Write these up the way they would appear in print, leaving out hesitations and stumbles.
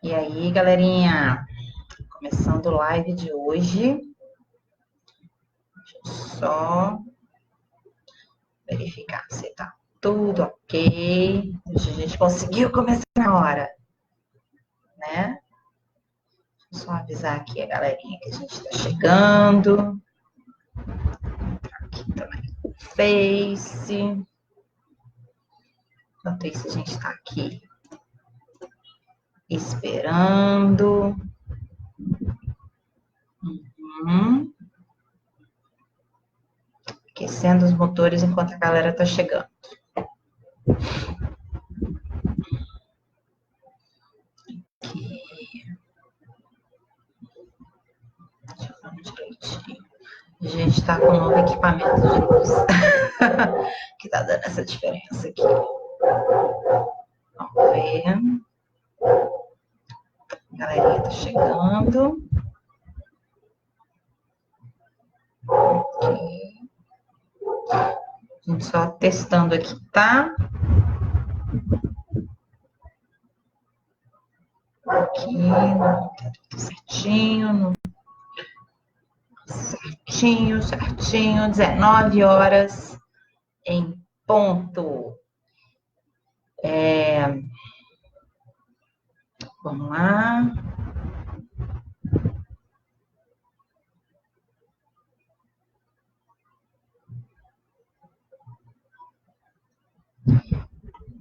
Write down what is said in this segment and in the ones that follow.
E aí, galerinha, começando o live de hoje. Deixa eu só verificar se tá tudo ok. Hoje a gente conseguiu começar na hora, né? Deixa eu só avisar aqui a galerinha que a gente tá chegando. Aqui também o Face. Enquanto isso, a gente tá aqui esperando. Uhum. Aquecendo os motores enquanto a galera tá chegando. Deixa eu ver direitinho. A gente está com um novo equipamento de luz que está dando essa diferença aqui. Vamos ver. A galerinha tá chegando. Aqui. A gente só testando aqui, tá? Aqui, tá tudo certinho. Certinho. 19 horas em ponto. Vamos lá.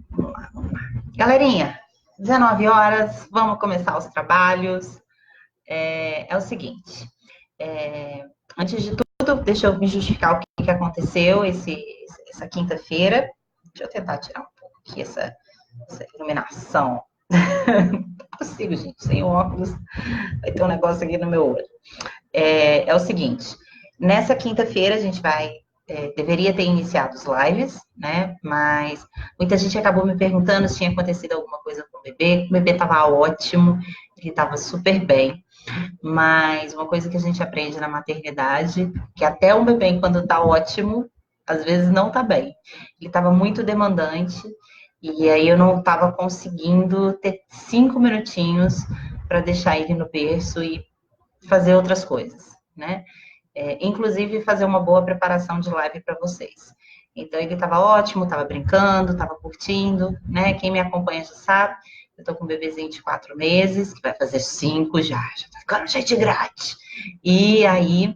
Vamos lá. Galerinha, 19 horas, vamos começar os trabalhos. É o seguinte, antes de tudo, deixa eu me justificar o que aconteceu essa quinta-feira. Deixa eu tentar tirar um pouco aqui essa iluminação. Não consigo, gente, sem óculos, vai ter um negócio aqui no meu olho. É o seguinte, nessa quinta-feira a gente deveria ter iniciado os lives, né? Mas muita gente acabou me perguntando se tinha acontecido alguma coisa com o bebê. O bebê estava ótimo, ele estava super bem. Mas uma coisa que a gente aprende na maternidade, que até um bebê, quando tá ótimo, às vezes não tá bem. Ele estava muito demandante, e aí eu não estava conseguindo ter 5 minutinhos para deixar ele no berço e fazer outras coisas, né? Inclusive fazer uma boa preparação de live para vocês. Então ele estava ótimo, estava brincando, estava curtindo, né? Quem me acompanha já sabe, eu tô com um bebezinho de 4 meses, que vai fazer 5 já tá ficando gente grande. E aí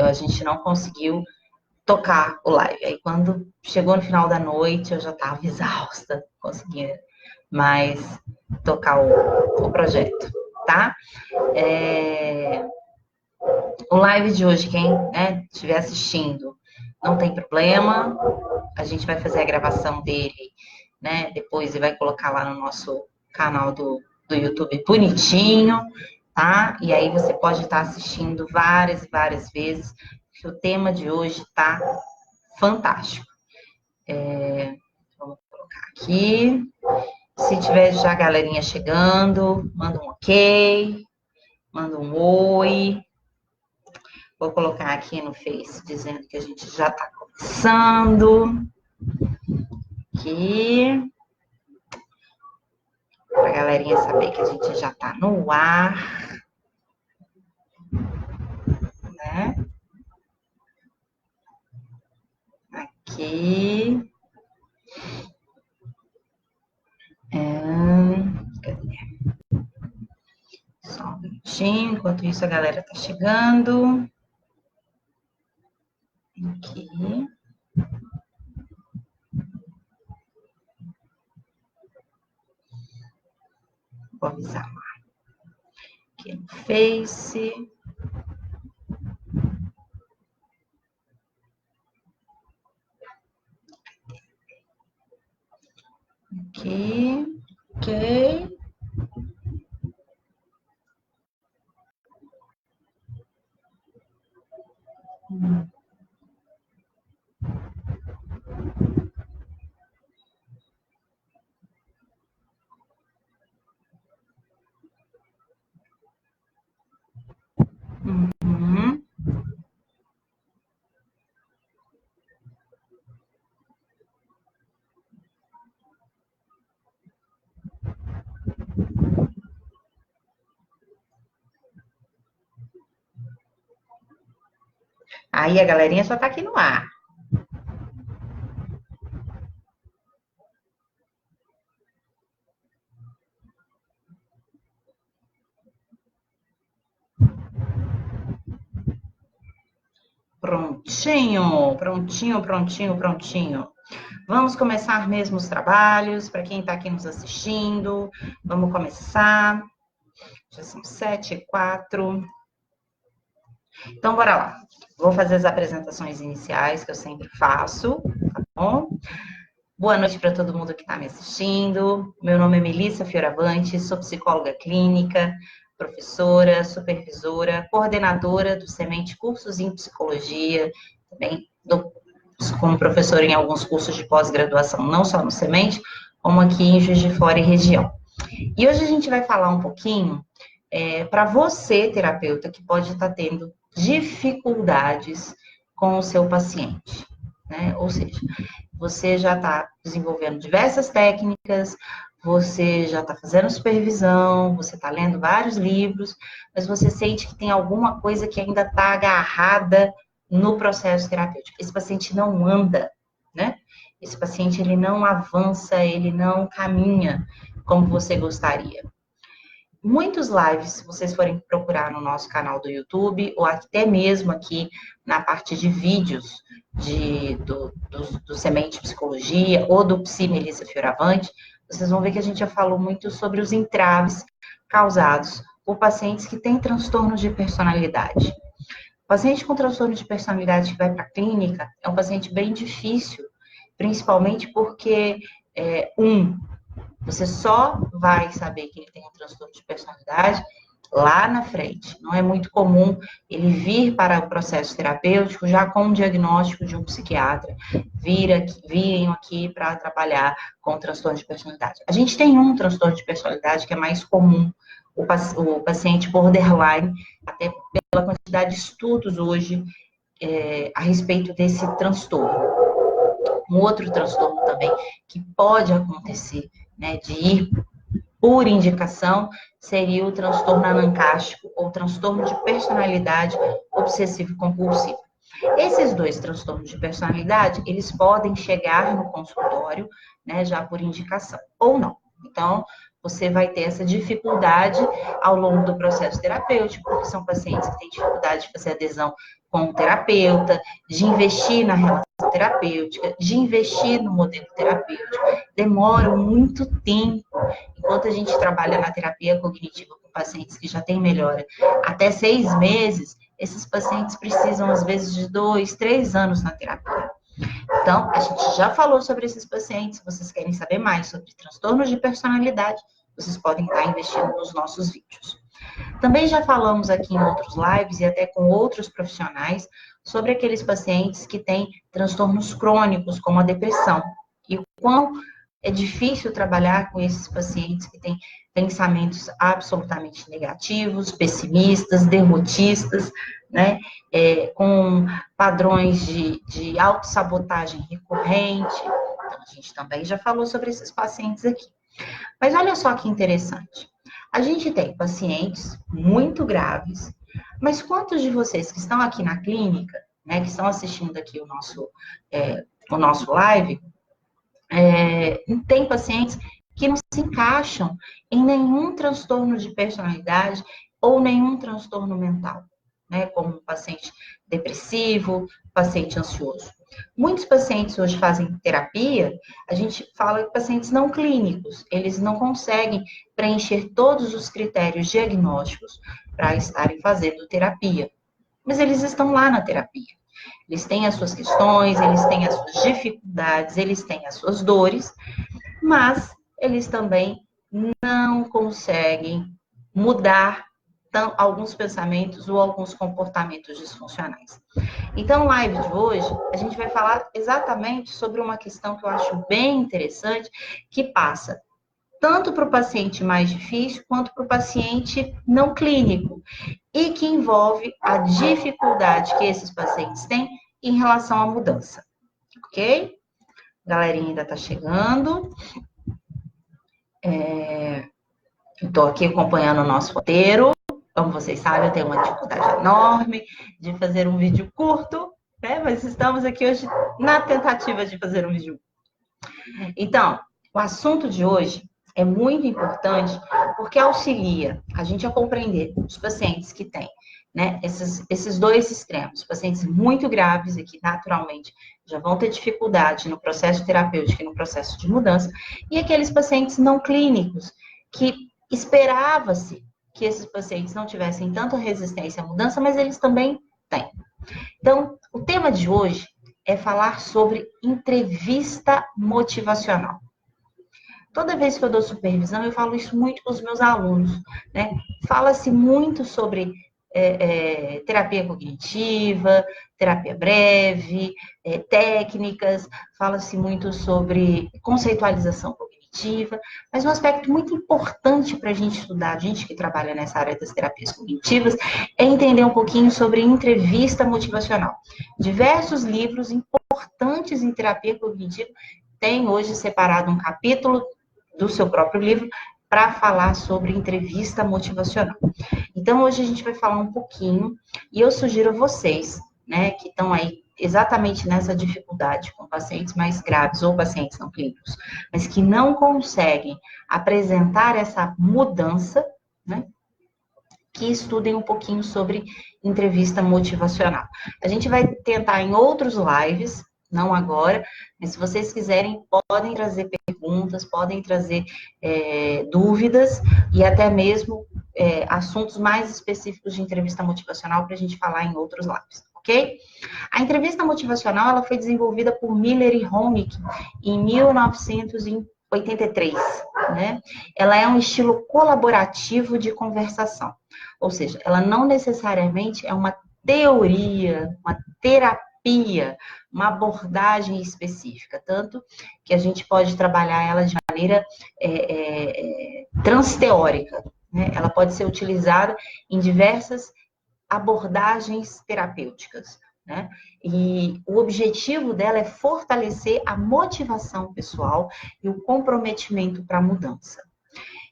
a gente não conseguiu tocar o live. Aí quando chegou no final da noite, eu já estava exausta, conseguia mais tocar o projeto, tá? O live de hoje, quem estiver assistindo, não tem problema. A gente vai fazer a gravação dele, né? Depois e vai colocar lá no nosso canal do YouTube bonitinho, tá? E aí você pode estar assistindo várias e várias vezes, porque o tema de hoje tá fantástico. Vamos colocar aqui. Se tiver já a galerinha chegando, manda um ok, manda um oi. Vou colocar aqui no Face dizendo que a gente já está começando. Aqui. Para a galerinha saber que a gente já está no ar. Né? Aqui. Cadê? Só um minutinho. Enquanto isso, a galera está chegando. Aqui. Vou avisar lá. Aqui no Face. Aqui. Ok. Uhum. Aí a galerinha já tá aqui no ar. Prontinho, prontinho, prontinho, prontinho. Vamos começar mesmo os trabalhos, para quem está aqui nos assistindo. Vamos começar. Já são 7h04. Então, bora lá. Vou fazer as apresentações iniciais, que eu sempre faço, tá bom? Boa noite para todo mundo que está me assistindo. Meu nome é Melissa Fioravante, sou psicóloga clínica, professora, supervisora, coordenadora do Semente Cursos em Psicologia, também como professora em alguns cursos de pós-graduação, não só no Semente, como aqui em Juiz de Fora e região. E hoje a gente vai falar um pouquinho para você, terapeuta, que pode estar tendo dificuldades com o seu paciente, né? Ou seja, você já está desenvolvendo diversas técnicas, você já está fazendo supervisão, você está lendo vários livros, mas você sente que tem alguma coisa que ainda está agarrada no processo terapêutico. Esse paciente não anda, né? Esse paciente, ele não avança, ele não caminha como você gostaria. Muitos lives, se vocês forem procurar no nosso canal do YouTube, ou até mesmo aqui na parte de vídeos do Semente Psicologia ou do Psi Melissa Fioravante, vocês vão ver que a gente já falou muito sobre os entraves causados por pacientes que têm transtornos de personalidade. O paciente com transtorno de personalidade que vai para a clínica é um paciente bem difícil, principalmente porque, você só vai saber que ele tem um transtorno de personalidade lá na frente. Não é muito comum ele vir para o processo terapêutico já com o diagnóstico de um psiquiatra, virem aqui para trabalhar com transtorno de personalidade. A gente tem um transtorno de personalidade que é mais comum, o paciente borderline, até pela quantidade de estudos hoje a respeito desse transtorno. Um outro transtorno também que pode acontecer, né, de ir por indicação, seria o transtorno anancástico ou transtorno de personalidade obsessivo-compulsivo. Esses dois transtornos de personalidade, eles podem chegar no consultório, né, já por indicação, ou não. Então, você vai ter essa dificuldade ao longo do processo terapêutico, porque são pacientes que têm dificuldade de fazer adesão com o terapeuta, de investir na relação terapêutica, de investir no modelo terapêutico. Demoram muito tempo. Enquanto a gente trabalha na terapia cognitiva com pacientes que já têm melhora até 6 meses, esses pacientes precisam, às vezes, de 2, 3 anos na terapia. Então, a gente já falou sobre esses pacientes. Se vocês querem saber mais sobre transtornos de personalidade, vocês podem estar investindo nos nossos vídeos. Também já falamos aqui em outros lives e até com outros profissionais sobre aqueles pacientes que têm transtornos crônicos, como a depressão. E o quão é difícil trabalhar com esses pacientes que têm pensamentos absolutamente negativos, pessimistas, derrotistas, né? Com padrões de autossabotagem recorrente. Então, a gente também já falou sobre esses pacientes aqui. Mas olha só que interessante. A gente tem pacientes muito graves, mas quantos de vocês que estão aqui na clínica, né, que estão assistindo aqui o nosso live, tem pacientes que não se encaixam em nenhum transtorno de personalidade ou nenhum transtorno mental, né, como paciente depressivo, paciente ansioso. Muitos pacientes hoje fazem terapia, a gente fala de pacientes não clínicos, eles não conseguem preencher todos os critérios diagnósticos para estarem fazendo terapia, mas eles estão lá na terapia. Eles têm as suas questões, eles têm as suas dificuldades, eles têm as suas dores, mas eles também não conseguem mudar alguns pensamentos ou alguns comportamentos disfuncionais. Então, no live de hoje, a gente vai falar exatamente sobre uma questão que eu acho bem interessante, que passa tanto para o paciente mais difícil, quanto para o paciente não clínico, e que envolve a dificuldade que esses pacientes têm em relação à mudança. Ok? A galerinha ainda está chegando. Eu estou aqui acompanhando o nosso roteiro. Como vocês sabem, eu tenho uma dificuldade enorme de fazer um vídeo curto, né? Mas estamos aqui hoje na tentativa de fazer um vídeo. Então, o assunto de hoje é muito importante porque auxilia a gente a compreender os pacientes que têm, né, esses dois extremos. Pacientes muito graves e que naturalmente já vão ter dificuldade no processo terapêutico e no processo de mudança, e aqueles pacientes não clínicos que esperava-se que esses pacientes não tivessem tanta resistência à mudança, mas eles também têm. Então, o tema de hoje é falar sobre entrevista motivacional. Toda vez que eu dou supervisão, eu falo isso muito com os meus alunos, né? Fala-se muito sobre terapia cognitiva, terapia breve, técnicas, fala-se muito sobre conceitualização cognitiva, mas um aspecto muito importante para a gente estudar, a gente que trabalha nessa área das terapias cognitivas, é entender um pouquinho sobre entrevista motivacional. Diversos livros importantes em terapia cognitiva têm hoje separado um capítulo do seu próprio livro para falar sobre entrevista motivacional. Então, hoje a gente vai falar um pouquinho, e eu sugiro a vocês, né, que estão aí exatamente nessa dificuldade com pacientes mais graves ou pacientes não clínicos, mas que não conseguem apresentar essa mudança, né, que estudem um pouquinho sobre entrevista motivacional. A gente vai tentar em outros lives, não agora, mas se vocês quiserem, podem trazer perguntas, podem trazer dúvidas e até mesmo assuntos mais específicos de entrevista motivacional para a gente falar em outros lives, ok? A entrevista motivacional ela foi desenvolvida por Miller e Honig em 1983, né? Ela é um estilo colaborativo de conversação, ou seja, ela não necessariamente é uma teoria, uma terapia, uma abordagem específica, tanto que a gente pode trabalhar ela de maneira transteórica, né? Ela pode ser utilizada em diversas abordagens terapêuticas, né? E o objetivo dela é fortalecer a motivação pessoal e o comprometimento para a mudança.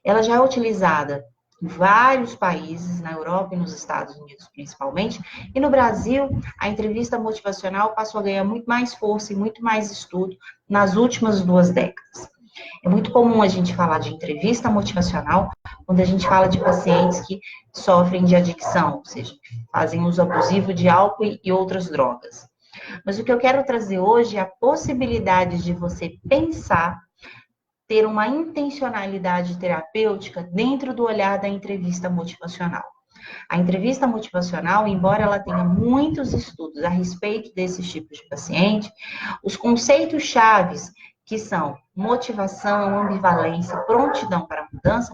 Ela já é utilizada em vários países, na Europa e nos Estados Unidos principalmente, e no Brasil, a entrevista motivacional passou a ganhar muito mais força e muito mais estudo nas últimas 2 décadas. É muito comum a gente falar de entrevista motivacional quando a gente fala de pacientes que sofrem de adicção, ou seja, fazem uso abusivo de álcool e outras drogas. Mas o que eu quero trazer hoje é a possibilidade de você pensar, ter uma intencionalidade terapêutica dentro do olhar da entrevista motivacional. A entrevista motivacional, embora ela tenha muitos estudos a respeito desses tipos de paciente, os conceitos chaves que são motivação, ambivalência, prontidão para a mudança,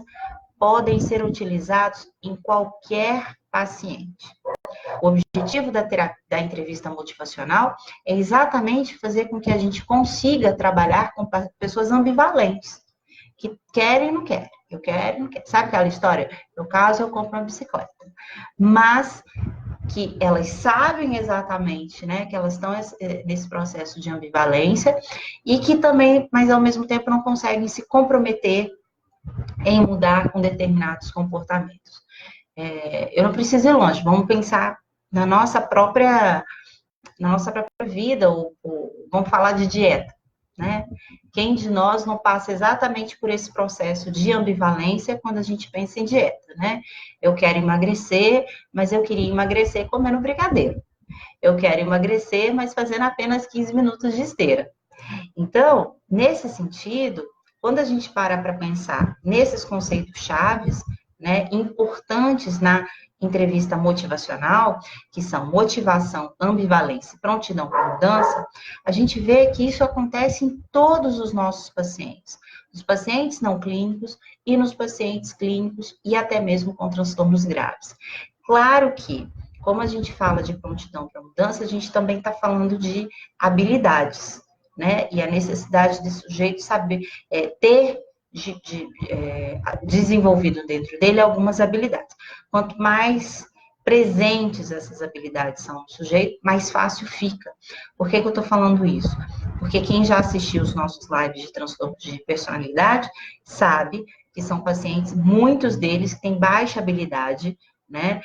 podem ser utilizados em qualquer paciente. O objetivo da entrevista motivacional é exatamente fazer com que a gente consiga trabalhar com pessoas ambivalentes, que querem e não querem. Eu quero e não quero. Sabe aquela história? No caso, eu compro uma bicicleta. Mas que elas sabem exatamente, né, que elas estão nesse processo de ambivalência e que também, mas ao mesmo tempo, não conseguem se comprometer em mudar com determinados comportamentos. Eu não preciso ir longe, vamos pensar na nossa própria vida, ou vamos falar de dieta, né? Quem de nós não passa exatamente por esse processo de ambivalência quando a gente pensa em dieta, né? Eu quero emagrecer, mas eu queria emagrecer comendo brigadeiro. Eu quero emagrecer, mas fazendo apenas 15 minutos de esteira. Então, nesse sentido, quando a gente para pensar nesses conceitos chaves, né, importantes na entrevista motivacional, que são motivação, ambivalência e prontidão para mudança, a gente vê que isso acontece em todos os nossos pacientes. Nos pacientes não clínicos e nos pacientes clínicos e até mesmo com transtornos graves. Claro que, como a gente fala de prontidão para mudança, a gente também está falando de habilidades, né? E a necessidade do sujeito saber ter desenvolvido dentro dele algumas habilidades. Quanto mais presentes essas habilidades são no sujeito, mais fácil fica. Por que eu estou falando isso? Porque quem já assistiu os nossos lives de transtorno de personalidade sabe que são pacientes, muitos deles, que têm baixa habilidade, né?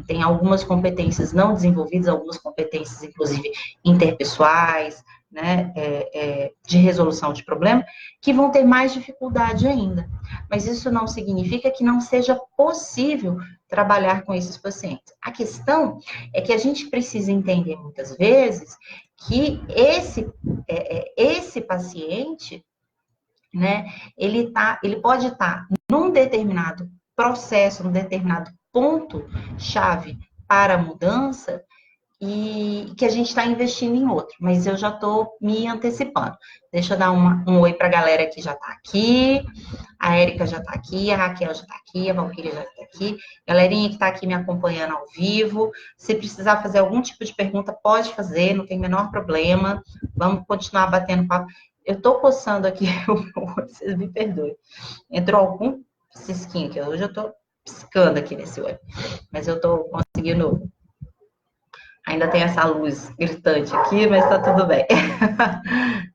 Tem algumas competências não desenvolvidas, algumas competências, inclusive, interpessoais, né, de resolução de problema, que vão ter mais dificuldade ainda. Mas isso não significa que não seja possível trabalhar com esses pacientes. A questão é que a gente precisa entender, muitas vezes, que esse paciente, né, ele pode estar num determinado processo, num determinado ponto-chave para a mudança, e que a gente está investindo em outro, mas eu já estou me antecipando. Deixa eu dar um oi para a galera que já está aqui, a Érica já está aqui, a Raquel já está aqui, a Valquíria já está aqui, galerinha que está aqui me acompanhando ao vivo, se precisar fazer algum tipo de pergunta, pode fazer, não tem o menor problema, vamos continuar batendo papo. Eu estou coçando aqui, vocês me perdoem, entrou algum cisquinho aqui, hoje eu estou piscando aqui nesse olho, mas eu estou conseguindo. Ainda tem essa luz gritante aqui, mas tá tudo bem.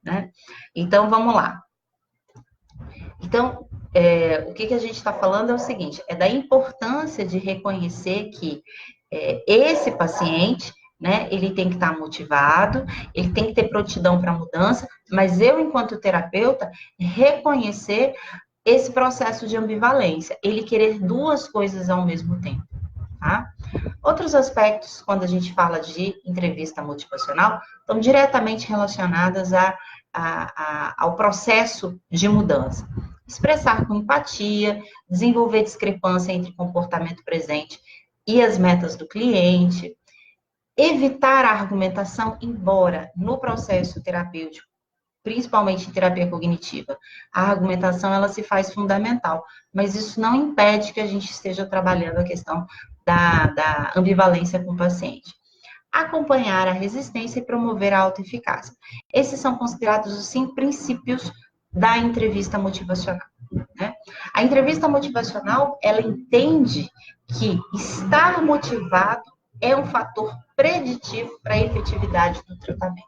Né? Então, vamos lá. Então, o que a gente está falando é o seguinte, é da importância de reconhecer que esse paciente, né, ele tem que estar motivado, ele tem que ter prontidão para mudança, mas eu, enquanto terapeuta, reconhecer esse processo de ambivalência, ele querer duas coisas ao mesmo tempo. Tá? Outros aspectos, quando a gente fala de entrevista motivacional, estão diretamente relacionadas ao processo de mudança. Expressar com empatia, desenvolver discrepância entre comportamento presente e as metas do cliente, evitar a argumentação, embora no processo terapêutico, principalmente em terapia cognitiva, a argumentação ela se faz fundamental, mas isso não impede que a gente esteja trabalhando a questão da ambivalência com o paciente. Acompanhar a resistência e promover a autoeficácia. Esses são considerados os 5 princípios da entrevista motivacional. Né? A entrevista motivacional, ela entende que estar motivado é um fator preditivo para a efetividade do tratamento.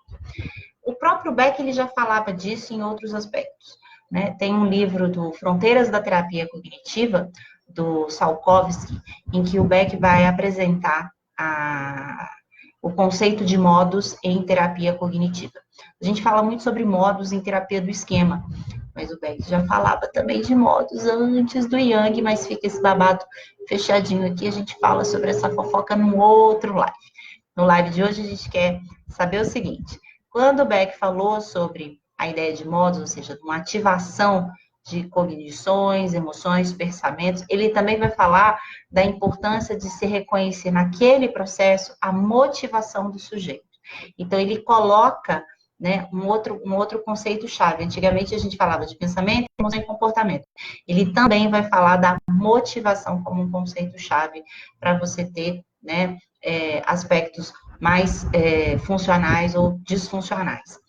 O próprio Beck ele já falava disso em outros aspectos. Né? Tem um livro do Fronteiras da Terapia Cognitiva, do Salkovsky, em que o Beck vai apresentar o conceito de modos em terapia cognitiva. A gente fala muito sobre modos em terapia do esquema, mas o Beck já falava também de modos antes do Jung, mas fica esse babado fechadinho aqui, a gente fala sobre essa fofoca num outro live. No live de hoje a gente quer saber o seguinte, quando o Beck falou sobre a ideia de modos, ou seja, de uma ativação de cognições, emoções, pensamentos, ele também vai falar da importância de se reconhecer naquele processo a motivação do sujeito. Então, ele coloca, né, um outro conceito-chave. Antigamente, a gente falava de pensamento, emoção e comportamento. Ele também vai falar da motivação como um conceito-chave para você ter, né, aspectos mais funcionais ou disfuncionais.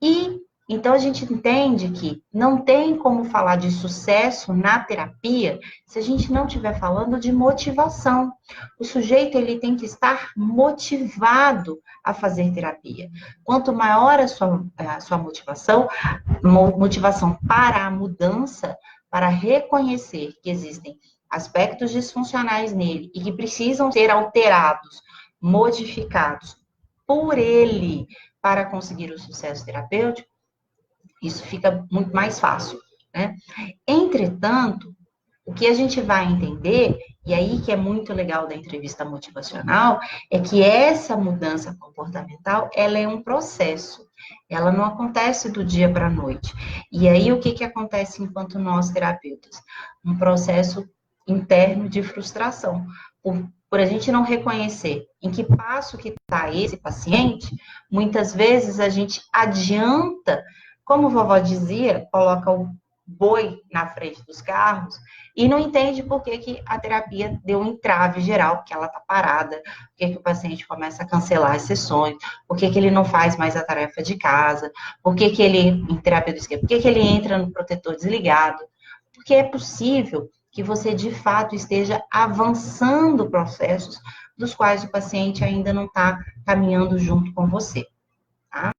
E então a gente entende que não tem como falar de sucesso na terapia se a gente não estiver falando de motivação. O sujeito ele tem que estar motivado a fazer terapia. Quanto maior a sua motivação para a mudança, para reconhecer que existem aspectos disfuncionais nele e que precisam ser alterados, modificados por ele para conseguir o sucesso terapêutico, isso fica muito mais fácil, né? Entretanto, o que a gente vai entender, e aí que é muito legal da entrevista motivacional, é que essa mudança comportamental, ela é um processo. Ela não acontece do dia para a noite. E aí, o que acontece enquanto nós, terapeutas? Um processo interno de frustração. Por a gente não reconhecer em que passo que está esse paciente, muitas vezes a gente adianta, como a vovó dizia, coloca o boi na frente dos carros e não entende por que a terapia deu um entrave geral, porque ela está parada, por que o paciente começa a cancelar as sessões, por que ele não faz mais a tarefa de casa, por que ele, em terapia do esquema, por que ele entra no protetor desligado, porque é possível que você, de fato, esteja avançando processos dos quais o paciente ainda não está caminhando junto com você. Tá?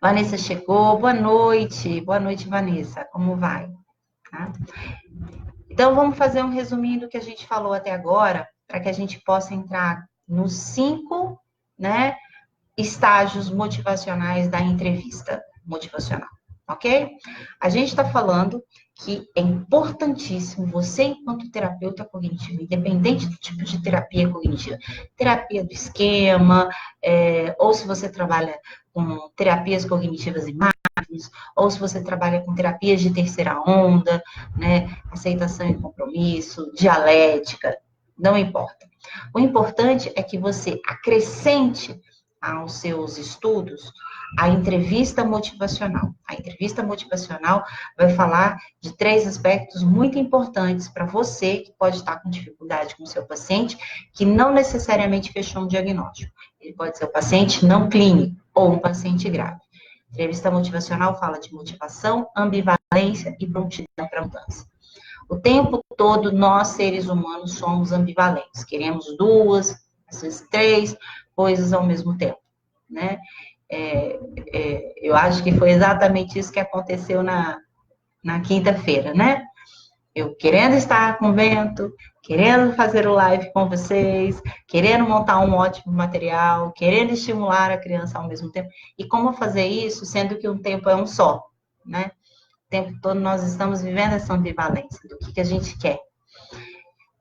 Vanessa chegou, boa noite, Vanessa, como vai? Tá? Então, vamos fazer um resuminho do que a gente falou até agora, para que a gente possa entrar nos 5, né, estágios motivacionais da entrevista motivacional, ok? A gente está falando que é importantíssimo você, enquanto terapeuta cognitivo, independente do tipo de terapia cognitiva, terapia do esquema, ou se você trabalha com terapias cognitivas e mindfulness, ou se você trabalha com terapias de terceira onda, né, aceitação e compromisso, dialética, não importa. O importante é que você acrescente aos seus estudos a entrevista motivacional. A entrevista motivacional vai falar de 3 aspectos muito importantes para você que pode estar com dificuldade com o seu paciente, que não necessariamente fechou um diagnóstico. Ele pode ser um paciente não clínico ou um paciente grave. A entrevista motivacional fala de motivação, ambivalência e prontidão para mudança. O tempo todo, nós, seres humanos, somos ambivalentes. Queremos 2, às vezes 3 coisas ao mesmo tempo, né? Eu acho que foi exatamente isso que aconteceu na quinta-feira, né? Eu querendo estar com o Bento, querendo fazer o live com vocês, querendo montar um ótimo material, querendo estimular a criança ao mesmo tempo. E como fazer isso, sendo que um tempo é um só, né? O tempo todo nós estamos vivendo essa ambivalência do que a gente quer.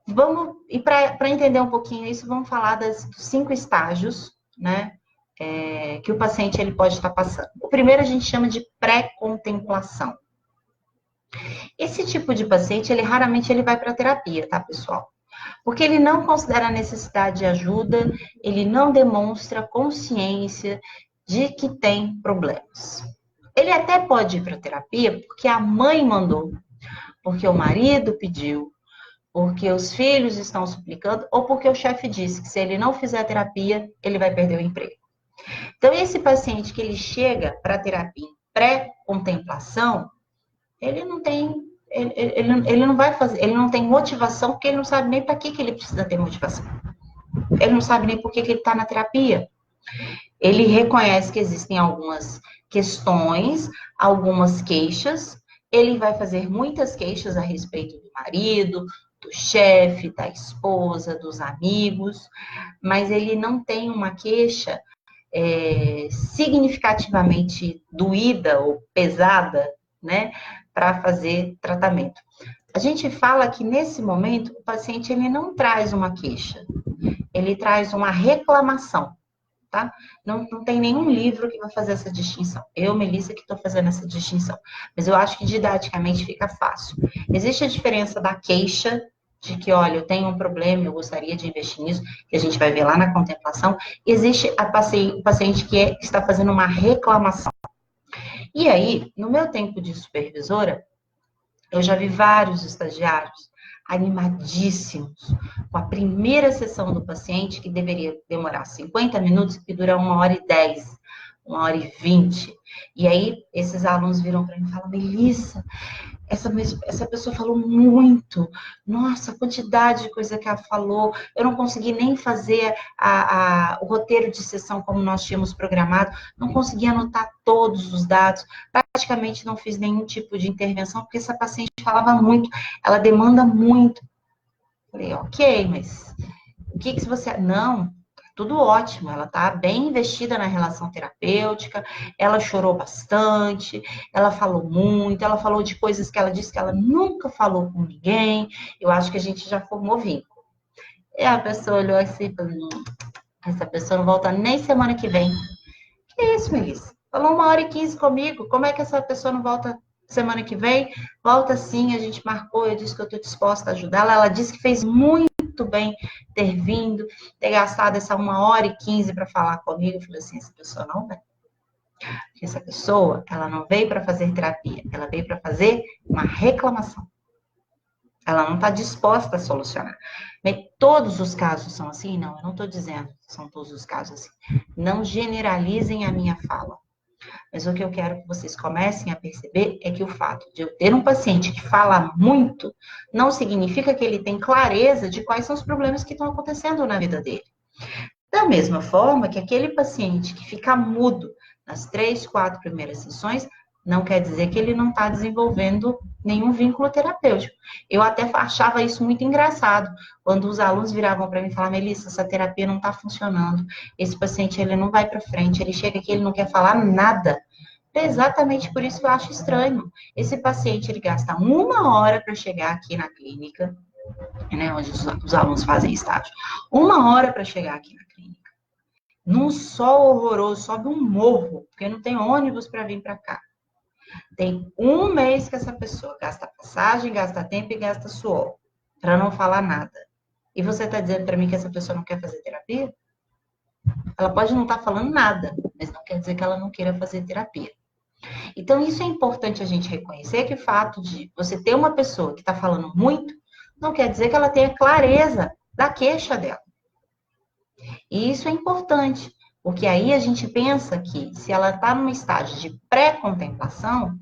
Vamos, e para entender um pouquinho isso, vamos falar dos 5 estágios, né? Que o paciente ele pode estar passando. O primeiro a gente chama de pré-contemplação. Esse tipo de paciente, ele raramente ele vai para terapia, tá, pessoal? Porque ele não considera a necessidade de ajuda, ele não demonstra consciência de que tem problemas. Ele até pode ir para terapia porque a mãe mandou, porque o marido pediu, porque os filhos estão suplicando, ou porque o chefe disse que se ele não fizer terapia, ele vai perder o emprego. Então, esse paciente que ele chega para a terapia em pré-contemplação, ele não tem, ele não vai fazer, ele não tem motivação, porque ele não sabe nem para que ele precisa ter motivação. Ele não sabe nem por que ele está na terapia. Ele reconhece que existem algumas questões, algumas queixas, ele vai fazer muitas queixas a respeito do marido, do chefe, da esposa, dos amigos, mas ele não tem uma queixa significativamente doída ou pesada, né, para fazer tratamento. A gente fala que nesse momento o paciente ele não traz uma queixa, ele traz uma reclamação, tá? Não tem nenhum livro que vai fazer essa distinção. Eu, Melissa, que estou fazendo essa distinção, mas eu acho que didaticamente fica fácil. Existe a diferença da queixa de que, olha, eu tenho um problema, eu gostaria de investir nisso, que a gente vai ver lá na contemplação. Existe o paciente que está fazendo uma reclamação. E aí, no meu tempo de supervisora, eu já vi vários estagiários animadíssimos com a primeira sessão do paciente, que deveria demorar 50 minutos, que dura 1h10, 1h20. E aí, esses alunos viram para mim e falam, Melissa, essa pessoa falou muito. Nossa, a quantidade de coisa que ela falou. Eu não consegui nem fazer o roteiro de sessão como nós tínhamos programado. Não consegui anotar todos os dados. Praticamente não fiz nenhum tipo de intervenção, porque essa paciente falava muito. Ela demanda muito. Falei, ok, mas o que você... Não, tudo ótimo, ela está bem investida na relação terapêutica, ela chorou bastante, ela falou muito, ela falou de coisas que ela disse que ela nunca falou com ninguém, eu acho que a gente já formou vínculo. E a pessoa olhou assim e falou, essa pessoa não volta nem semana que vem. Que isso, Melissa? Falou 1h15 comigo, como é que essa pessoa não volta semana que vem? Volta sim, a gente marcou, eu disse que eu estou disposta a ajudá-la, ela disse que fez muito bem ter vindo, ter gastado essa 1h15 para falar comigo. Eu falei assim, essa pessoa não vem. Porque essa pessoa, ela não veio para fazer terapia, ela veio para fazer uma reclamação. Ela não está disposta a solucionar. Mas todos os casos são assim? Não, eu não estou dizendo que são todos os casos assim. Não generalizem a minha fala. Mas o que eu quero que vocês comecem a perceber é que o fato de eu ter um paciente que fala muito não significa que ele tem clareza de quais são os problemas que estão acontecendo na vida dele. Da mesma forma que aquele paciente que fica mudo nas 3, 4 primeiras sessões não quer dizer que ele não está desenvolvendo nenhum vínculo terapêutico. Eu até achava isso muito engraçado, quando os alunos viravam para mim e falavam, Melissa, essa terapia não está funcionando, esse paciente ele não vai para frente, ele chega aqui, ele não quer falar nada. É exatamente por isso que eu acho estranho. Esse paciente, ele gasta 1 hora para chegar aqui na clínica, né, onde os alunos fazem estágio. 1 hora para chegar aqui na clínica. Num sol horroroso, sobe um morro, porque não tem ônibus para vir para cá. Tem 1 mês que essa pessoa gasta passagem, gasta tempo e gasta suor, para não falar nada. E você está dizendo para mim que essa pessoa não quer fazer terapia? Ela pode não estar falando nada, mas não quer dizer que ela não queira fazer terapia. Então, isso é importante a gente reconhecer, que o fato de você ter uma pessoa que está falando muito, não quer dizer que ela tenha clareza da queixa dela. E isso é importante, porque aí a gente pensa que se ela está num estágio de pré-contemplação,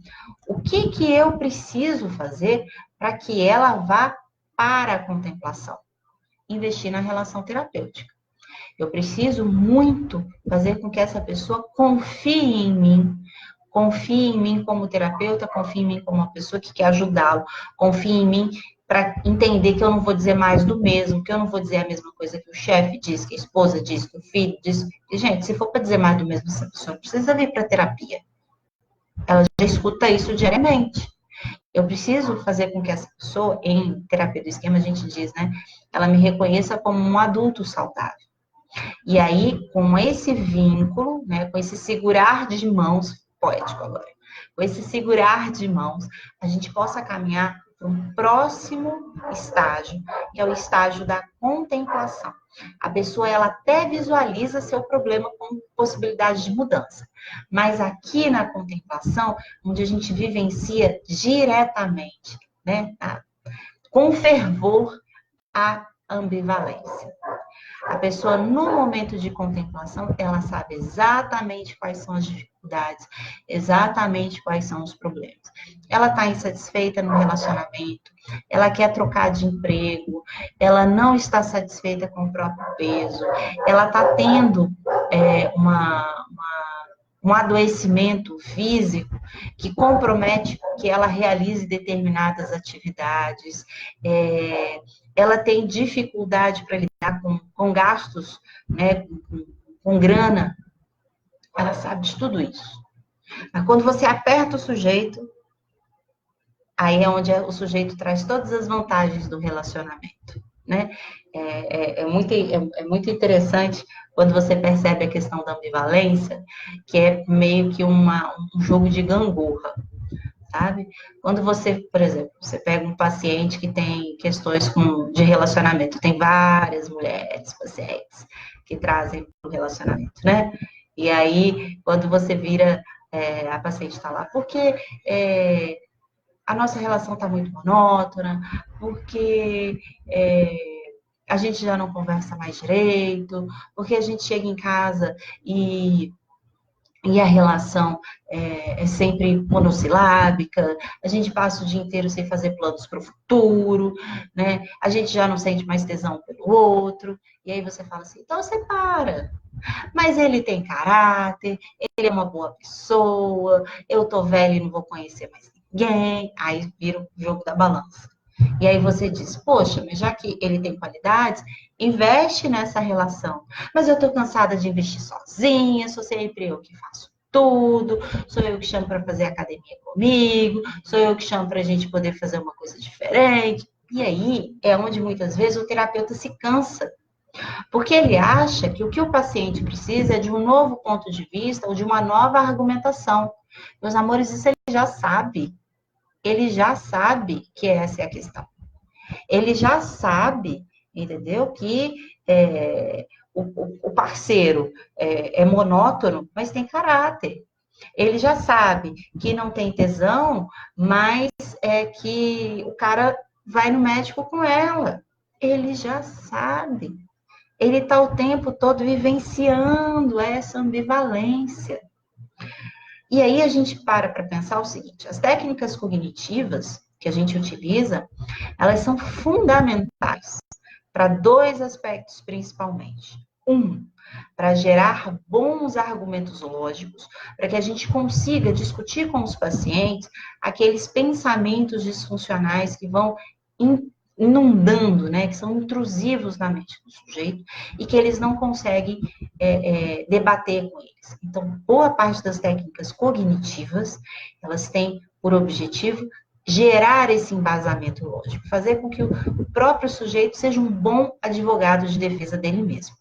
o que eu preciso fazer para que ela vá para a contemplação? Investir na relação terapêutica. Eu preciso muito fazer com que essa pessoa confie em mim. Confie em mim como terapeuta, confie em mim como uma pessoa que quer ajudá-lo. Confie em mim para entender que eu não vou dizer mais do mesmo, que eu não vou dizer a mesma coisa que o chefe diz, que a esposa diz, que o filho diz. E, gente, se for para dizer mais do mesmo, essa pessoa precisa vir para terapia. Ela já escuta isso diariamente. Eu preciso fazer com que essa pessoa, em terapia do esquema, a gente diz, né? Ela me reconheça como um adulto saudável. E aí, com esse vínculo, né, com esse segurar de mãos, poético agora, com esse segurar de mãos, a gente possa caminhar para um próximo estágio, que é o estágio da contemplação. A pessoa, ela até visualiza seu problema com possibilidade de mudança, mas aqui na contemplação, onde a gente vivencia diretamente, né, com fervor, a ambivalência. A pessoa, no momento de contemplação, ela sabe exatamente quais são as dificuldades, exatamente quais são os problemas. Ela está insatisfeita no relacionamento, ela quer trocar de emprego, ela não está satisfeita com o próprio peso, ela está tendo um adoecimento físico que compromete que ela realize determinadas atividades, ela tem dificuldade para lidar com gastos, né, com grana, ela sabe de tudo isso. Mas quando você aperta o sujeito, aí é onde o sujeito traz todas as vantagens do relacionamento, né? É muito interessante quando você percebe a questão da ambivalência, que é meio que um jogo de gangorra, sabe? Quando você, por exemplo, você pega um paciente que tem questões de relacionamento, tem várias mulheres, pacientes, que trazem o relacionamento, né? E aí, quando você vira, a paciente está lá, porque a nossa relação está muito monótona, porque a gente já não conversa mais direito, porque a gente chega em casa e a relação é sempre monossilábica, a gente passa o dia inteiro sem fazer planos para o futuro, né? A gente já não sente mais tesão pelo outro, e aí você fala assim, então separa. Mas ele tem caráter, ele é uma boa pessoa, eu tô velha e não vou conhecer mais ninguém, aí vira o jogo da balança. E aí você diz, poxa, mas já que ele tem qualidades, investe nessa relação. Mas eu tô cansada de investir sozinha, sou sempre eu que faço tudo, sou eu que chamo para fazer academia comigo, sou eu que chamo para a gente poder fazer uma coisa diferente. E aí é onde muitas vezes o terapeuta se cansa. Porque ele acha que o que o paciente precisa é de um novo ponto de vista ou de uma nova argumentação. Meus amores, isso ele já sabe. Ele já sabe que essa é a questão. Ele já sabe, entendeu? Que o parceiro é monótono, mas tem caráter. Ele já sabe que não tem tesão, mas é que o cara vai no médico com ela. Ele já sabe. Ele está o tempo todo vivenciando essa ambivalência. E aí a gente para pensar o seguinte, as técnicas cognitivas que a gente utiliza, elas são fundamentais para 2 aspectos principalmente. para gerar bons argumentos lógicos, para que a gente consiga discutir com os pacientes aqueles pensamentos disfuncionais que vão inundando, né, que são intrusivos na mente do sujeito e que eles não conseguem debater com eles. Então, boa parte das técnicas cognitivas, elas têm por objetivo gerar esse embasamento lógico, fazer com que o próprio sujeito seja um bom advogado de defesa dele mesmo.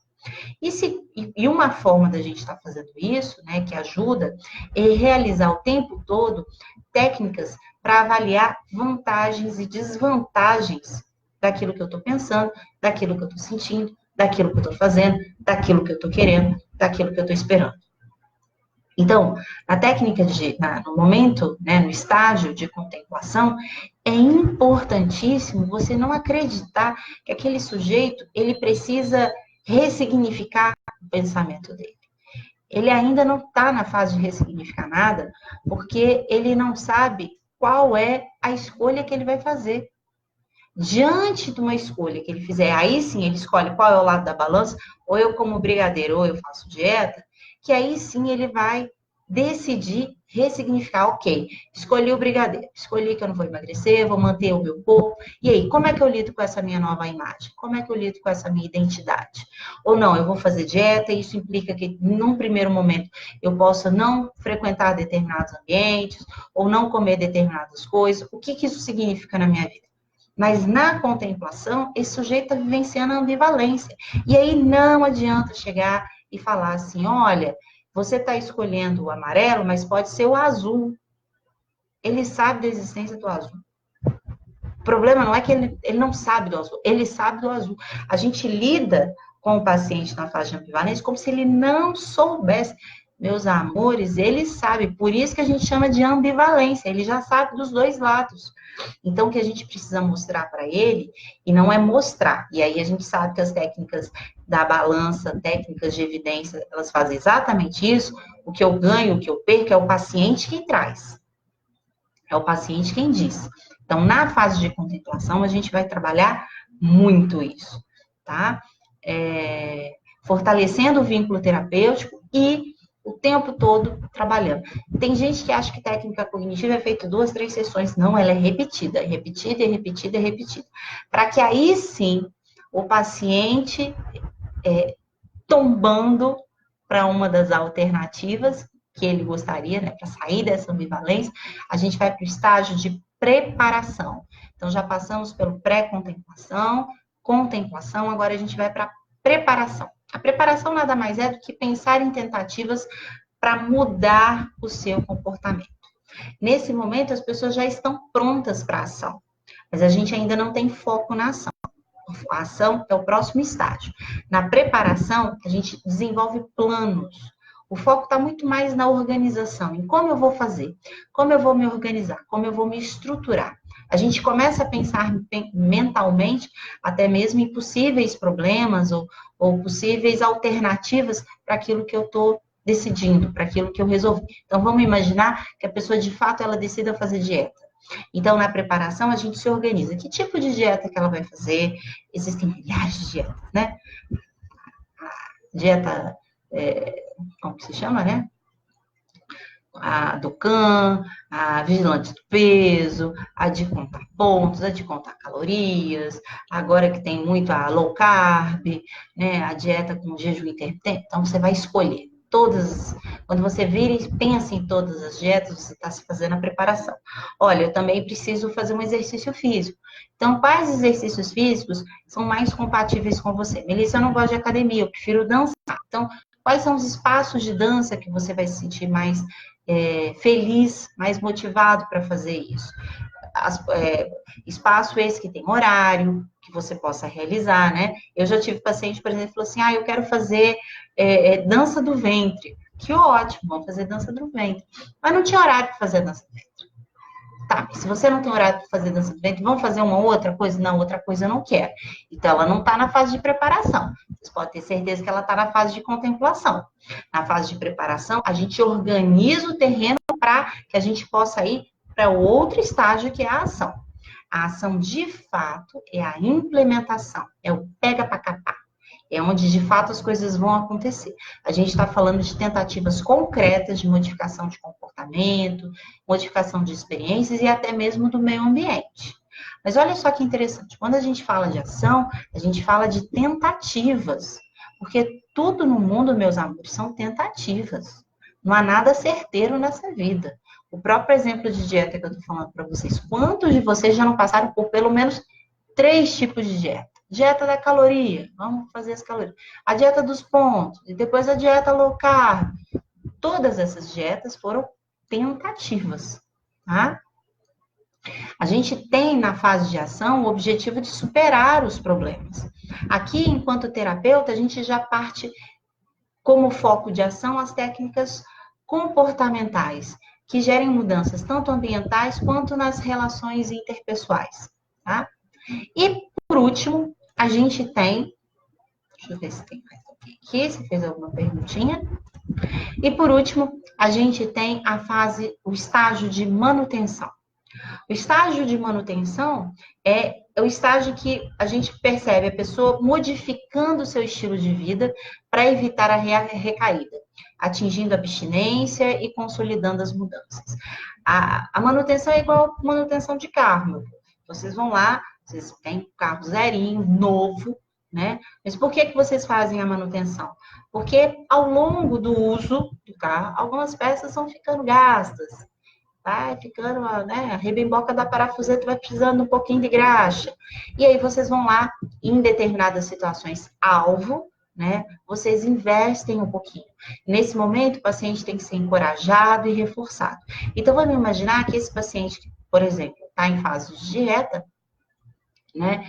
E uma forma da gente estar fazendo isso, né, que ajuda, é realizar o tempo todo técnicas para avaliar vantagens e desvantagens daquilo que eu estou pensando, daquilo que eu estou sentindo, daquilo que eu estou fazendo, daquilo que eu estou querendo, daquilo que eu estou esperando. Então, na técnica no momento, né, no estágio de contemplação, é importantíssimo você não acreditar que aquele sujeito, ele precisa ressignificar o pensamento dele. Ele ainda não está na fase de ressignificar nada, porque ele não sabe qual é a escolha que ele vai fazer. Diante de uma escolha que ele fizer, aí sim ele escolhe qual é o lado da balança, ou eu como brigadeiro, ou eu faço dieta, que aí sim ele vai decidir ressignificar, ok, escolhi o brigadeiro, escolhi que eu não vou emagrecer, vou manter o meu corpo, e aí, como é que eu lido com essa minha nova imagem? Como é que eu lido com essa minha identidade? Ou não, eu vou fazer dieta, e isso implica que, num primeiro momento, eu possa não frequentar determinados ambientes, ou não comer determinadas coisas, o que isso significa na minha vida? Mas na contemplação, esse sujeito está vivenciando a ambivalência. E aí não adianta chegar e falar assim, olha, você está escolhendo o amarelo, mas pode ser o azul. Ele sabe da existência do azul. O problema não é que ele não sabe do azul, ele sabe do azul. A gente lida com o paciente na fase de ambivalência como se ele não soubesse. Meus amores, ele sabe, por isso que a gente chama de ambivalência, ele já sabe dos dois lados. Então, o que a gente precisa mostrar para ele, e não é mostrar, e aí a gente sabe que as técnicas da balança, técnicas de evidência, elas fazem exatamente isso, o que eu ganho, o que eu perco, é o paciente quem traz. É o paciente quem diz. Então, na fase de contemplação, a gente vai trabalhar muito isso, tá? Fortalecendo o vínculo terapêutico e o tempo todo trabalhando. Tem gente que acha que técnica cognitiva é feita 2, 3 sessões. Não, ela é repetida, repetida, repetida, repetida. Para que aí sim o paciente tombando para uma das alternativas que ele gostaria, né, para sair dessa ambivalência, a gente vai para o estágio de preparação. Então, já passamos pelo pré-contemplação, contemplação, agora a gente vai para a preparação. A preparação nada mais é do que pensar em tentativas para mudar o seu comportamento. Nesse momento, as pessoas já estão prontas para a ação, mas a gente ainda não tem foco na ação. A ação é o próximo estágio. Na preparação, a gente desenvolve planos. O foco está muito mais na organização, em como eu vou fazer, como eu vou me organizar, como eu vou me estruturar. A gente começa a pensar mentalmente até mesmo em possíveis problemas ou possíveis alternativas para aquilo que eu estou decidindo, para aquilo que eu resolvi. Então, vamos imaginar que a pessoa, de fato, ela decida fazer dieta. Então, na preparação, a gente se organiza. Que tipo de dieta que ela vai fazer? Existem milhares de dietas, né? A dieta, como que se chama, né? A do CAN, a vigilante do peso, a de contar pontos, a de contar calorias, agora que tem muito a low carb, né? A dieta com jejum intermitente. Então, você vai escolher. Quando você vira e pensa em todas as dietas, você está se fazendo a preparação. Olha, eu também preciso fazer um exercício físico. Então, quais exercícios físicos são mais compatíveis com você? Melissa, eu não gosto de academia, eu prefiro dançar. Então, quais são os espaços de dança que você vai se sentir mais feliz, mais motivado para fazer isso? Espaço esse que tem horário, que você possa realizar, né? Eu já tive paciente, por exemplo, que falou assim, eu quero fazer dança do ventre. Que ótimo, vamos fazer dança do ventre. Mas não tinha horário para fazer dança do ventre. Tá, se você não tem horário para fazer dança do ventre, vamos fazer uma outra coisa? Não, outra coisa eu não quero. Então, ela não está na fase de preparação. Vocês podem ter certeza que ela está na fase de contemplação. Na fase de preparação, a gente organiza o terreno para que a gente possa ir para o outro estágio, que é a ação. A ação, de fato, é a implementação, é o pega para capar. é onde de fato as coisas vão acontecer. A gente está falando de tentativas concretas de modificação de comportamento, modificação de experiências e até mesmo do meio ambiente. Mas olha só que interessante, quando a gente fala de ação, a gente fala de tentativas, porque tudo no mundo, meus amores, são tentativas. Não há nada certeiro nessa vida. O próprio exemplo de dieta que eu estou falando para vocês, quantos de vocês já não passaram por pelo menos 3 tipos de dieta? Dieta da caloria, vamos fazer as calorias. A dieta dos pontos, e depois a dieta low carb. Todas essas dietas foram tentativas, tá? A gente tem na fase de ação o objetivo de superar os problemas. Aqui, enquanto terapeuta, a gente já parte como foco de ação as técnicas comportamentais, que gerem mudanças tanto ambientais quanto nas relações interpessoais, tá? E, por último, a gente tem... Deixa eu ver se tem mais aqui, se fez alguma perguntinha. E, por último, a gente tem a fase, o estágio de manutenção. O estágio de manutenção é o estágio que a gente percebe a pessoa modificando o seu estilo de vida para evitar a recaída, atingindo a abstinência e consolidando as mudanças. A manutenção é igual a manutenção de carro. Vocês vão lá, vocês têm carro zerinho, novo, né? Mas por que vocês fazem a manutenção? Porque ao longo do uso do carro, algumas peças vão ficando gastas, vai ficando, né, a rebimboca da parafuseta vai precisando um pouquinho de graxa. E aí vocês vão lá, em determinadas situações alvo, né, vocês investem um pouquinho. Nesse momento, o paciente tem que ser encorajado e reforçado. Então, vamos imaginar que esse paciente, por exemplo, está em fase de dieta, né,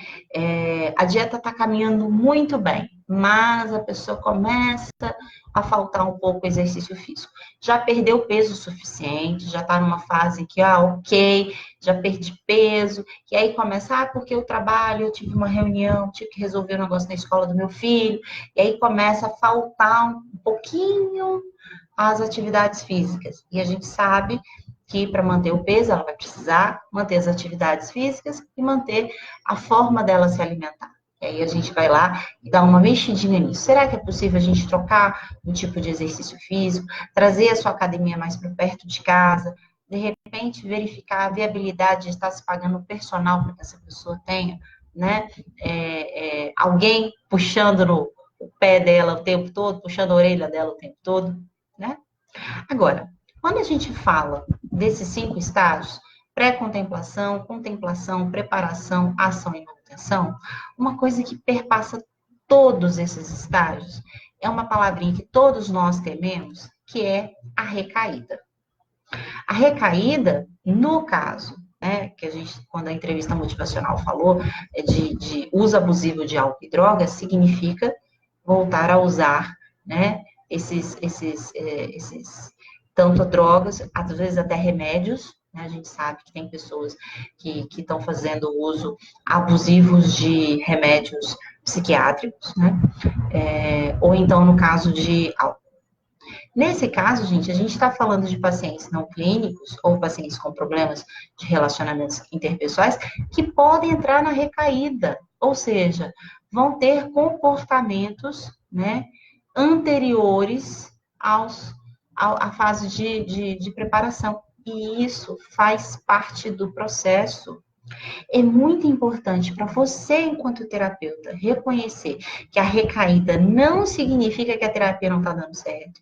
a dieta está caminhando muito bem, mas a pessoa começa a faltar um pouco o exercício físico. Já perdeu peso suficiente, já está numa fase que, ok, já perdi peso, e aí começa, porque eu trabalho, eu tive uma reunião, tive que resolver um negócio na escola do meu filho, e aí começa a faltar um pouquinho as atividades físicas. E a gente sabe que para manter o peso, ela vai precisar manter as atividades físicas e manter a forma dela se alimentar. E aí a gente vai lá e dá uma mexidinha nisso. Será que é possível a gente trocar um tipo de exercício físico, trazer a sua academia mais para perto de casa, de repente verificar a viabilidade de estar se pagando o personal para que essa pessoa tenha, né? Alguém puxando no pé dela o tempo todo, puxando a orelha dela o tempo todo, né? Agora, quando a gente fala desses 5 estágios, pré-contemplação, contemplação, preparação, ação e manutenção, uma coisa que perpassa todos esses estágios é uma palavrinha que todos nós tememos, que é a recaída. A recaída, no caso, né, que a gente, quando a entrevista motivacional falou de uso abusivo de álcool e drogas, significa voltar a usar, né, esses tanto drogas, às vezes até remédios, né? A gente sabe que tem pessoas que estão fazendo uso abusivos de remédios psiquiátricos, né? Ou então no caso de álcool. Nesse caso, gente, a gente está falando de pacientes não clínicos ou pacientes com problemas de relacionamentos interpessoais que podem entrar na recaída, ou seja, vão ter comportamentos, né, anteriores à fase de preparação. E isso faz parte do processo. É muito importante para você, enquanto terapeuta, reconhecer que a recaída não significa que a terapia não está dando certo,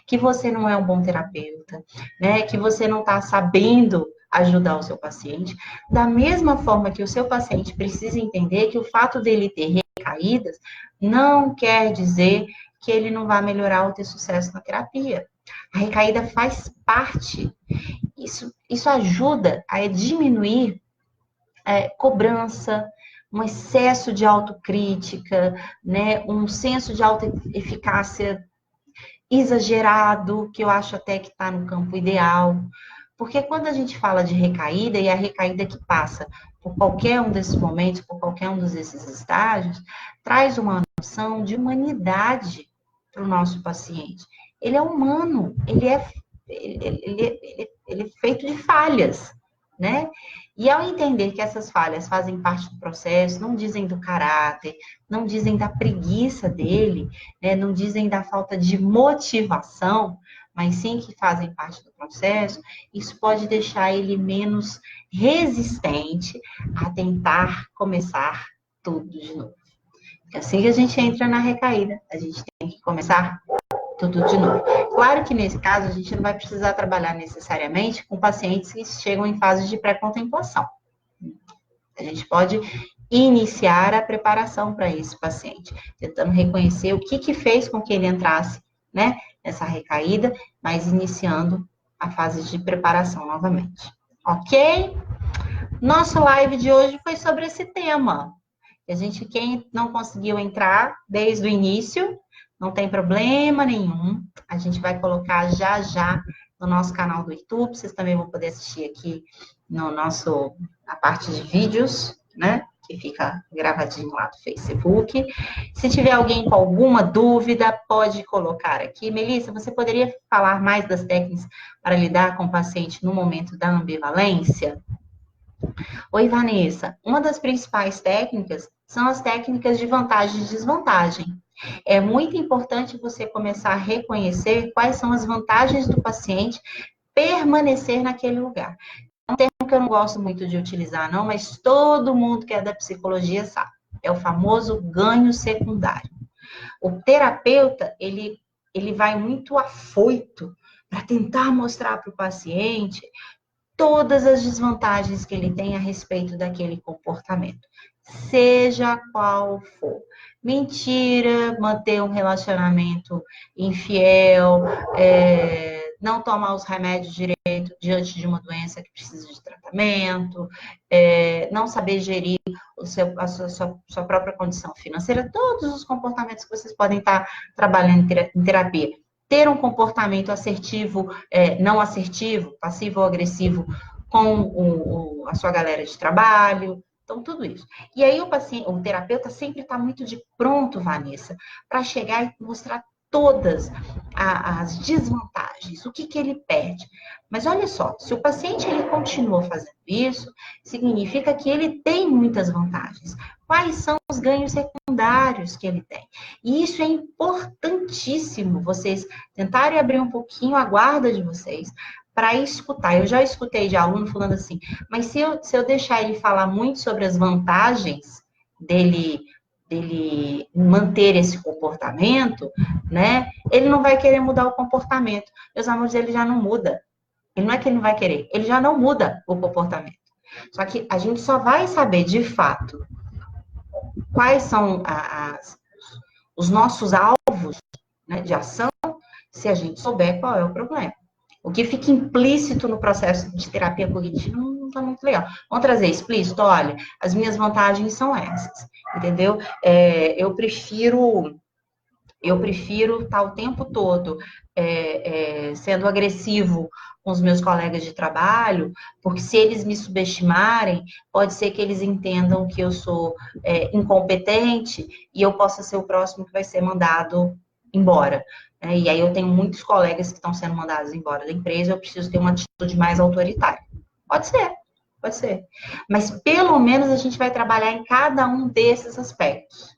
que você não é um bom terapeuta, né? Que você não está sabendo ajudar o seu paciente. Da mesma forma que o seu paciente precisa entender que o fato dele ter recaídas não quer dizer que ele não vai melhorar ou ter sucesso na terapia. A recaída faz parte. Isso ajuda a diminuir cobrança, um excesso de autocrítica, né? Um senso de autoeficácia exagerado, que eu acho até que está no campo ideal. Porque quando a gente fala de recaída, e a recaída que passa por qualquer um desses momentos, por qualquer um desses estágios, traz uma noção de humanidade para o nosso paciente. Ele é humano, ele é feito de falhas, né? E ao entender que essas falhas fazem parte do processo, não dizem do caráter, não dizem da preguiça dele, né? Não dizem da falta de motivação, mas sim que fazem parte do processo, isso pode deixar ele menos resistente a tentar começar tudo de novo. Assim que a gente entra na recaída, a gente tem que começar tudo de novo. Claro que nesse caso a gente não vai precisar trabalhar necessariamente com pacientes que chegam em fase de pré-contemplação. A gente pode iniciar a preparação para esse paciente, tentando reconhecer o que fez com que ele entrasse, né, nessa recaída, mas iniciando a fase de preparação novamente. Ok? Nosso live de hoje foi sobre esse tema. Quem não conseguiu entrar desde o início, não tem problema nenhum. A gente vai colocar já já no nosso canal do YouTube. Vocês também vão poder assistir aqui a parte de vídeos, né? Que fica gravadinho lá do Facebook. Se tiver alguém com alguma dúvida, pode colocar aqui. Melissa, você poderia falar mais das técnicas para lidar com o paciente no momento da ambivalência? Oi, Vanessa. Uma das principais técnicas são as técnicas de vantagem e desvantagem. É muito importante você começar a reconhecer quais são as vantagens do paciente permanecer naquele lugar. É um termo que eu não gosto muito de utilizar, não, mas todo mundo que é da psicologia sabe. É o famoso ganho secundário. O terapeuta, ele vai muito afoito para tentar mostrar para o paciente todas as desvantagens que ele tem a respeito daquele comportamento, seja qual for. Mentira, manter um relacionamento infiel, não tomar os remédios direito diante de uma doença que precisa de tratamento, não saber gerir a sua própria condição financeira, todos os comportamentos que vocês podem estar trabalhando em terapia. Ter um comportamento assertivo, não assertivo, passivo ou agressivo com a sua galera de trabalho. Então, tudo isso. E aí, o terapeuta sempre está muito de pronto, Vanessa, para chegar e mostrar todas as desvantagens, o que ele perde. Mas olha só, se o paciente ele continua fazendo isso, significa que ele tem muitas vantagens. Quais são os ganhos secundários que ele tem? E isso é importantíssimo, vocês tentarem abrir um pouquinho a guarda de vocês para escutar. Eu já escutei de aluno falando assim, mas se eu deixar ele falar muito sobre as vantagens dele manter esse comportamento, né? Ele não vai querer mudar o comportamento. Meus amores, ele já não muda. Ele não é que ele não vai querer, ele já não muda o comportamento. Só que a gente só vai saber de fato quais são os nossos alvos, né, de ação se a gente souber qual é o problema. O que fica implícito no processo de terapia cognitiva não está muito legal. Vamos trazer explícito? Olha, as minhas vantagens são essas, entendeu? Eu prefiro estar o tempo todo sendo agressivo com os meus colegas de trabalho, porque se eles me subestimarem, pode ser que eles entendam que eu sou incompetente e eu possa ser o próximo que vai ser mandado embora. E aí eu tenho muitos colegas que estão sendo mandados embora da empresa, eu preciso ter uma atitude mais autoritária. Pode ser, pode ser. Mas pelo menos a gente vai trabalhar em cada um desses aspectos,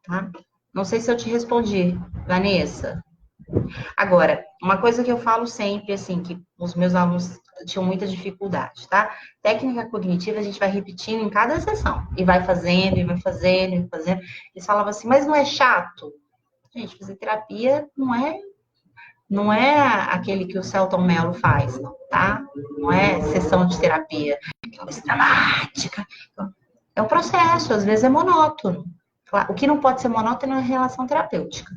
tá? Não sei se eu te respondi, Vanessa. Agora, uma coisa que eu falo sempre, assim, que os meus alunos tinham muita dificuldade, tá? Técnica cognitiva a gente vai repetindo em cada sessão. E vai fazendo, e vai fazendo, e vai fazendo. Eles falavam assim, mas não é chato? Gente, fazer terapia não é aquele que o Selton Mello faz, não, tá? Não é sessão de terapia, que é coisa dramática. É um processo, às vezes é monótono. O que não pode ser monótono é a relação terapêutica.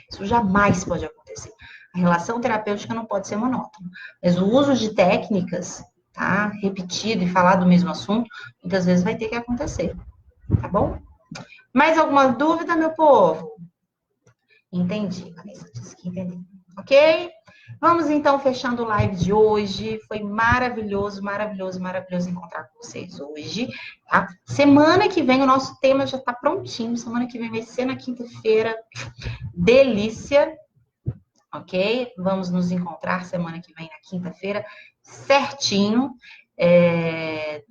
Isso jamais pode acontecer. A relação terapêutica não pode ser monótona. Mas o uso de técnicas, tá? Repetido e falar do mesmo assunto, muitas vezes vai ter que acontecer. Tá bom? Mais alguma dúvida, meu povo? Entendi, Vanessa disse que entendi. Ok? Vamos então fechando o live de hoje. Foi maravilhoso, maravilhoso, maravilhoso encontrar com vocês hoje. Tá? Semana que vem o nosso tema já está prontinho. Semana que vem vai ser na quinta-feira. Delícia. Ok? Vamos nos encontrar semana que vem na quinta-feira, certinho.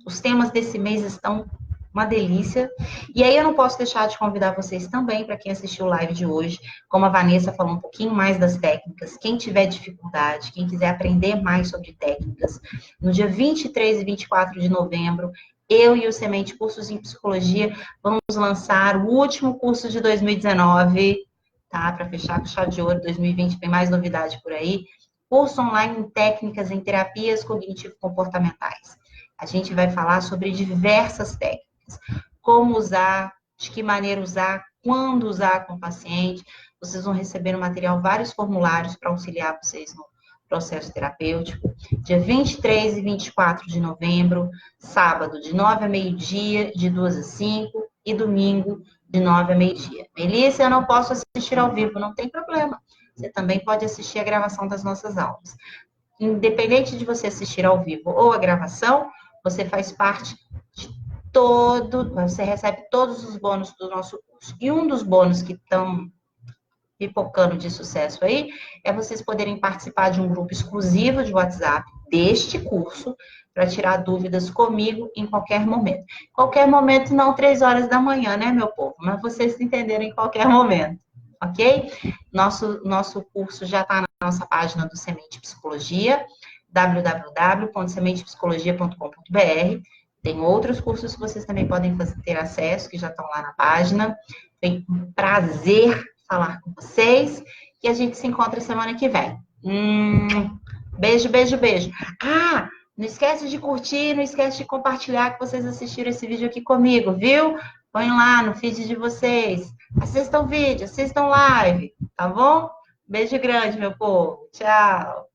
Os temas desse mês estão uma delícia. E aí eu não posso deixar de convidar vocês também, para quem assistiu o live de hoje, como a Vanessa falou um pouquinho mais das técnicas, quem tiver dificuldade, quem quiser aprender mais sobre técnicas, no dia 23 e 24 de novembro, eu e o Semente Cursos em Psicologia vamos lançar o último curso de 2019, tá? Para fechar com chave de ouro, 2020 tem mais novidade por aí. Curso online em técnicas em terapias cognitivo-comportamentais. A gente vai falar sobre diversas técnicas. Como usar, de que maneira usar, quando usar com o paciente. Vocês vão receber no material vários formulários para auxiliar vocês no processo terapêutico. Dia 23 e 24 de novembro, sábado, de 9 a meio-dia, de 2 a 5, e domingo, de 9 a meio-dia. Melissa, eu não posso assistir ao vivo, não tem problema. Você também pode assistir a gravação das nossas aulas. Independente de você assistir ao vivo ou a gravação, você faz parte de você recebe todos os bônus do nosso curso. E um dos bônus que estão pipocando de sucesso aí é vocês poderem participar de um grupo exclusivo de WhatsApp deste curso para tirar dúvidas comigo em qualquer momento. Qualquer momento, não 3 horas da manhã, né, meu povo? Mas vocês entenderam em qualquer momento, ok? Nosso curso já está na nossa página do Semente Psicologia, www.sementepsicologia.com.br. Tem outros cursos que vocês também podem ter acesso, que já estão lá na página. Foi um prazer falar com vocês e a gente se encontra semana que vem. Beijo, beijo, beijo. Ah, não esquece de curtir, não esquece de compartilhar que vocês assistiram esse vídeo aqui comigo, viu? Põe lá no feed de vocês. Assistam vídeo, assistam live, tá bom? Beijo grande, meu povo. Tchau.